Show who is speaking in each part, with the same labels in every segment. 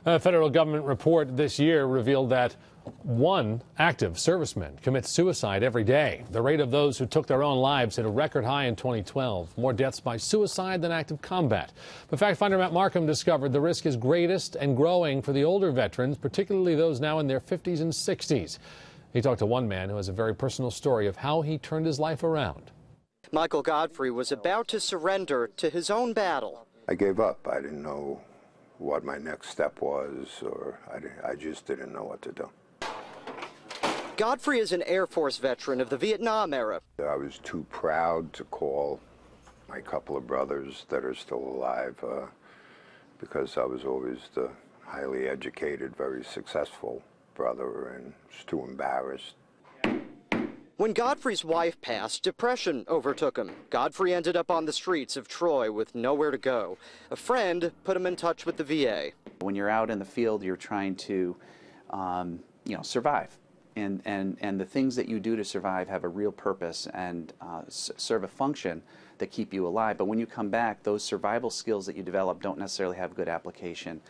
Speaker 1: A federal government report this year revealed that one active serviceman commits suicide every day. The rate of those who took their own lives hit a record high in 2012. More deaths by suicide than active combat. But fact finder Matt Markham discovered the risk is greatest and growing for the older veterans, particularly those now in their 50s and 60s. He talked to one man who has a very personal story of how he turned his life around.
Speaker 2: Michael Godfrey was about to surrender to his own battle.
Speaker 3: I gave up. I didn't know what my next step was, or I just didn't know what to do.
Speaker 2: Godfrey is an Air Force veteran of the Vietnam era.
Speaker 3: I was too proud to call my couple of brothers that are still alive because I was always the highly educated, very successful brother, and was too embarrassed.
Speaker 2: When Godfrey's wife passed, depression overtook him. Godfrey ended up on the streets of Troy with nowhere to go. A friend put him in touch with the VA.
Speaker 4: When you're out in the field, you're trying to, survive. And the things that you do to survive have a real purpose and serve a function that keep you alive. But when you come back, those survival skills that you develop don't necessarily have good application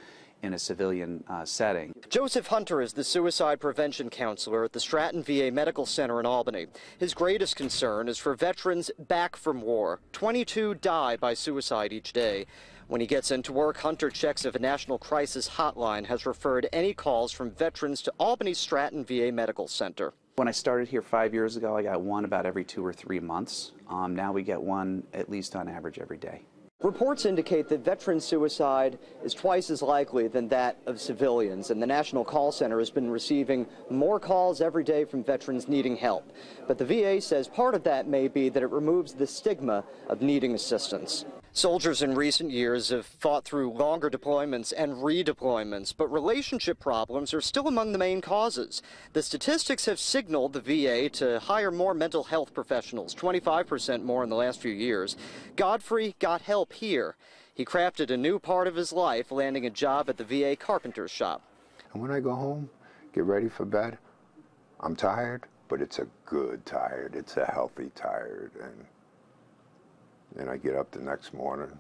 Speaker 4: in a civilian setting.
Speaker 2: Joseph Hunter is the suicide prevention counselor at the Stratton VA Medical Center in Albany. His greatest concern is for veterans back from war. 22 die by suicide each day. When he gets into work, Hunter checks if a national crisis hotline has referred any calls from veterans to Albany's Stratton VA Medical Center.
Speaker 4: When I started here 5 years ago, I got one about every 2 or 3 months. Now we get one at least on average every day.
Speaker 2: Reports indicate that veteran suicide is twice as likely than that of civilians, and the National Call Center has been receiving more calls every day from veterans needing help. But the VA says part of that may be that it removes the stigma of needing assistance. Soldiers in recent years have fought through longer deployments and redeployments, but relationship problems are still among the main causes. The statistics have signaled the VA to hire more mental health professionals, 25% more in the last few years. Godfrey got help here. He crafted a new part of his life, landing a job at the VA carpenter shop.
Speaker 3: And when I go home, get ready for bed, I'm tired, but it's a good tired. It's a healthy tired. And I get up the next morning.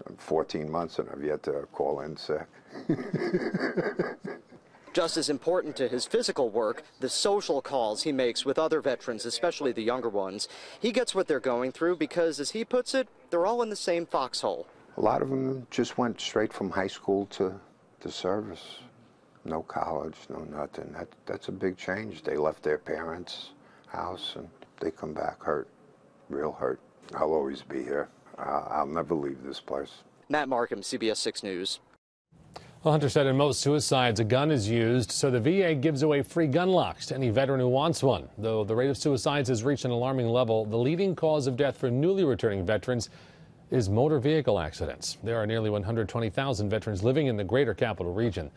Speaker 3: I'm 14 months and I've yet to call in sick.
Speaker 2: Just as important to his physical work, the social calls he makes with other veterans, especially the younger ones. He gets what they're going through because, as he puts it, they're all in the same foxhole.
Speaker 3: A lot of them just went straight from high school to service. No college, no nothing. That's a big change. They left their parents' house and they come back hurt, real hurt. I'll always be here. I'll never leave this place.
Speaker 2: Matt Markham, CBS 6 News.
Speaker 1: Well, Hunter said in most suicides, a gun is used, so the VA gives away free gun locks to any veteran who wants one. Though the rate of suicides has reached an alarming level, the leading cause of death for newly returning veterans is motor vehicle accidents. There are nearly 120,000 veterans living in the greater Capital Region.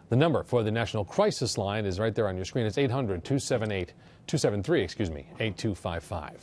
Speaker 1: The number for the National Crisis Line is right there on your screen. It's 800-273-8255.